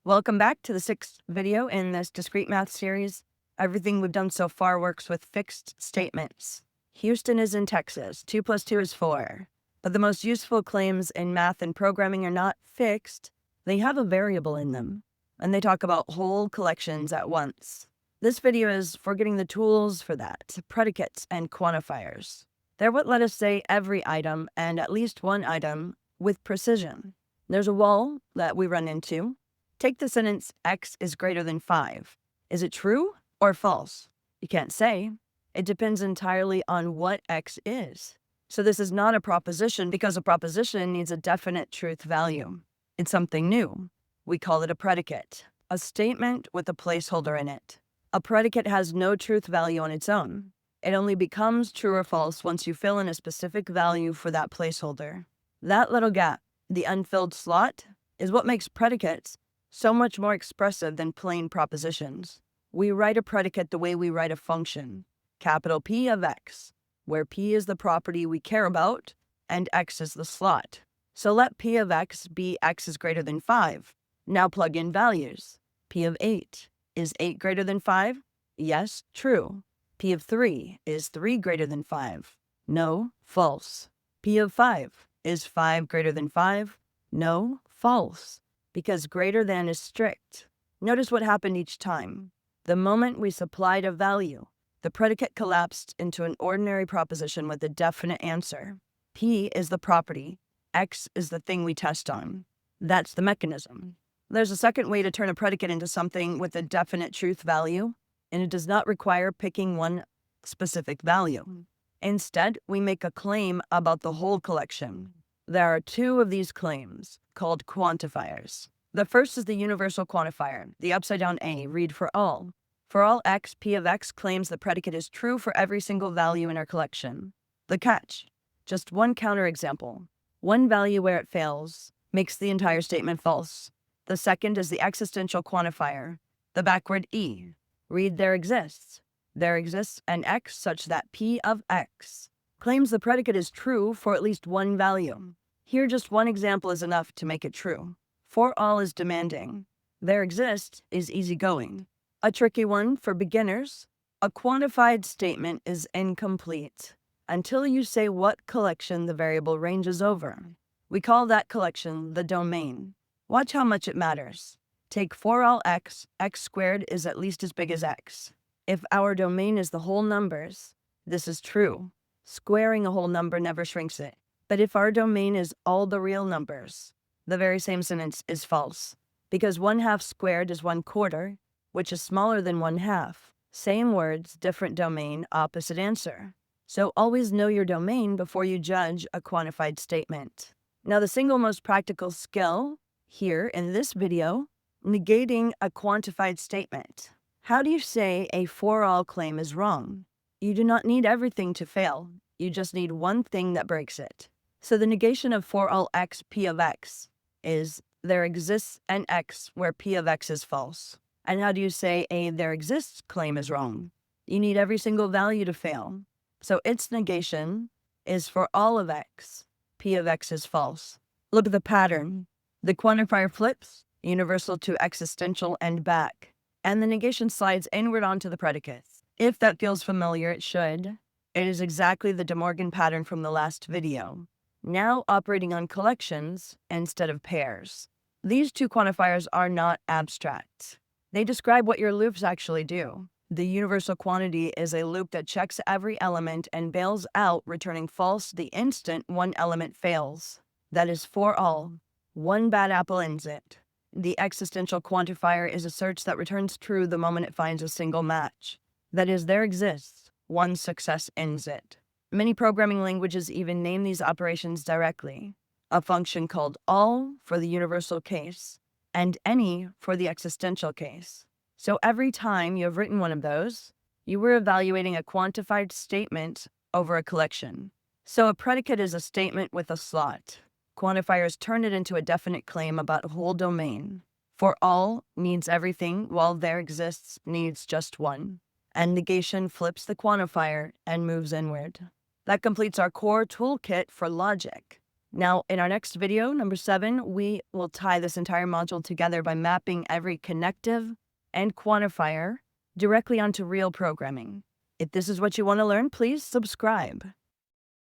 Welcome back to the sixth video in this discrete math series. Everything we've done so far works with fixed statements. Houston is in Texas. 2 plus 2 is 4. But the most useful claims in math and programming are not fixed. They have a variable in them, and they talk about whole collections at once. This video is for getting the tools for that, predicates and quantifiers. They're what let us say every item and at least one item with precision. There's a wall that we run into. Take the sentence, x is greater than 5. Is it true or false? You can't say. It depends entirely on what x is. So this is not a proposition because a proposition needs a definite truth value. It's something new. We call it a predicate, a statement with a placeholder in it. A predicate has no truth value on its own. It only becomes true or false once you fill in a specific value for that placeholder. That little gap, the unfilled slot, is what makes predicates so much more expressive than plain propositions. We write a predicate the way we write a function, capital P of x, where P is the property we care about and x is the slot. So let P of x be x is greater than 5. Now plug in values. P of 8. Is 8 greater than 5? Yes, true. P of 3. Is 3 greater than 5? No, false. P of 5. Is 5 greater than 5? No, false. Because greater than is strict. Notice what happened each time. The moment we supplied a value, the predicate collapsed into an ordinary proposition with a definite answer. P is the property. X is the thing we test on. That's the mechanism. There's a second way to turn a predicate into something with a definite truth value, and it does not require picking one specific value. Instead, we make a claim about the whole collection. There are two of these claims, called quantifiers. The first is the universal quantifier, the upside-down A, read for all. For all x, P of x claims the predicate is true for every single value in our collection. The catch, just one counterexample. One value where it fails makes the entire statement false. The second is the existential quantifier, the backward E. Read there exists. There exists an x such that P of x claims the predicate is true for at least one value. Here, just one example is enough to make it true. For all is demanding. There exists is easygoing. A tricky one for beginners. A quantified statement is incomplete until you say what collection the variable ranges over. We call that collection the domain. Watch how much it matters. Take for all x, x squared is at least as big as x. If our domain is the whole numbers, this is true. Squaring a whole number never shrinks it. But if our domain is all the real numbers, the very same sentence is false. Because 1/2 squared is 1/4, which is smaller than 1/2. Same words, different domain, opposite answer. So always know your domain before you judge a quantified statement. Now the single most practical skill here in this video, negating a quantified statement. How do you say a for all claim is wrong? You do not need everything to fail. You just need one thing that breaks it. So the negation of for all x, P of x is there exists an x where P of x is false. And how do you say a there exists claim is wrong? You need every single value to fail. So its negation is for all of x, P of x is false. Look at the pattern. The quantifier flips, universal to existential and back. And the negation slides inward onto the predicates. If that feels familiar, it should. It is exactly the De Morgan pattern from the last video. Now operating on collections instead of pairs. These two quantifiers are not abstract. They describe what your loops actually do. The universal quantity is a loop that checks every element and bails out, returning false the instant one element fails. That is for all. One bad apple ends it. The existential quantifier is a search that returns true the moment it finds a single match. That is, there exists. One success ends it. Many programming languages even name these operations directly. A function called all for the universal case, and any for the existential case. So every time you have written one of those, you were evaluating a quantified statement over a collection. So a predicate is a statement with a slot. Quantifiers turn it into a definite claim about a whole domain. For all needs everything, while there exists needs just one. And negation flips the quantifier and moves inward. That completes our core toolkit for logic. Now, in our next video, number 7, we will tie this entire module together by mapping every connective and quantifier directly onto real programming. If this is what you want to learn, please subscribe.